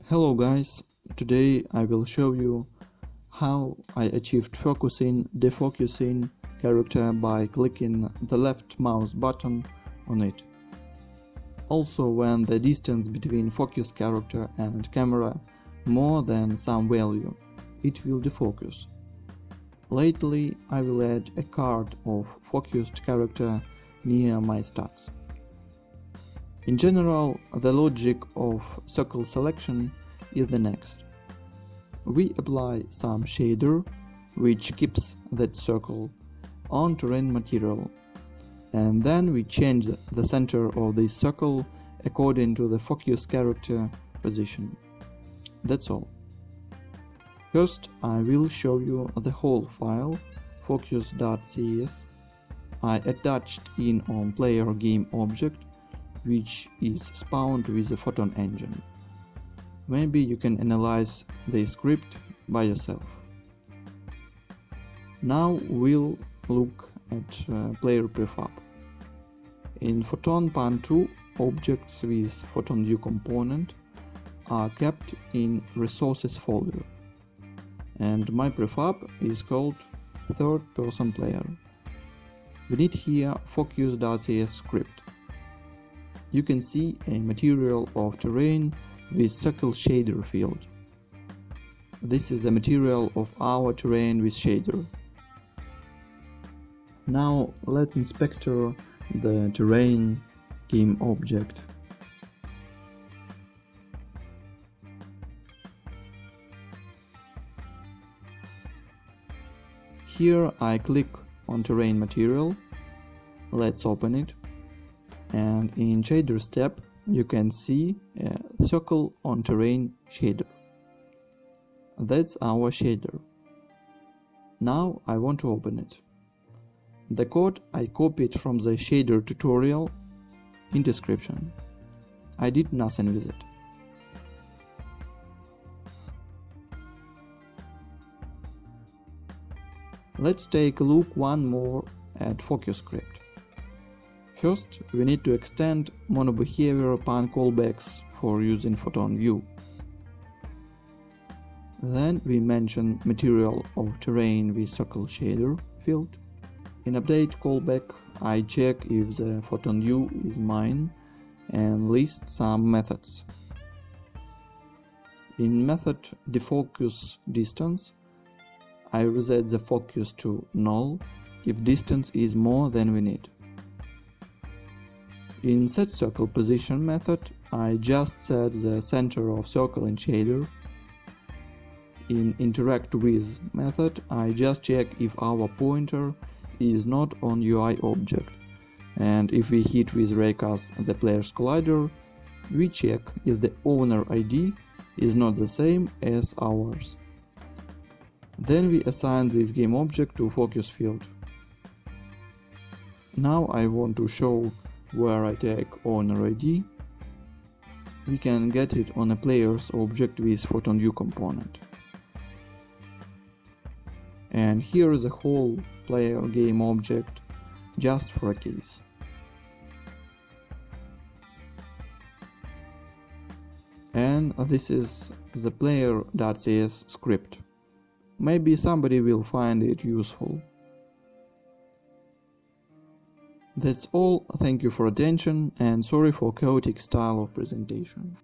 Hello guys, today I will show you how I achieved focusing, defocusing character by clicking the left mouse button on it. Also, when the distance between focus character and camera more than some value, it will defocus. Lately I will add a card of focused character near my stats. In general, the logic of circle selection is the next. We apply some shader which keeps that circle on terrain material, and then we change the center of this circle according to the focus character position. That's all. First, I will show you the whole file focus.cs I attached in on player game object, which is spawned with the photon engine. Maybe you can analyze the script by yourself. Now we'll look at player prefab. In photon pan2, objects with photon view component are kept in resources folder, and my prefab is called third person player. We need here focus.cs script. You can see a material of terrain with circle shader field. This is a material of our terrain with shader. Now let's inspect the terrain game object. Here I click on terrain material. Let's open it. And in shader step you can see a circle on terrain shader. That's our shader. Now I want to open it. The code I copied from the shader tutorial in description. I did nothing with it. Let's take a look one more at focus script. First, we need to extend monobehavior pan callbacks for using photon view. Then we mention material of terrain with circle shader field. In update callback, I check if the photon view is mine and list some methods. In method defocus distance, I reset the focus to null if distance is more than we need. In set circle position method, I just set the center of circle in shader. In interact with method, I just check if our pointer is not on UI object, and if we hit with raycast the player's collider, we check if the owner ID is not the same as ours. Then we assign this game object to focus field. Now I want to show where I take owner ID. We can get it on a player's object with photon view component. And here is a whole player game object just for a case. And this is the player.cs script. Maybe somebody will find it useful. That's all. Thank you for attention and sorry for chaotic style of presentation.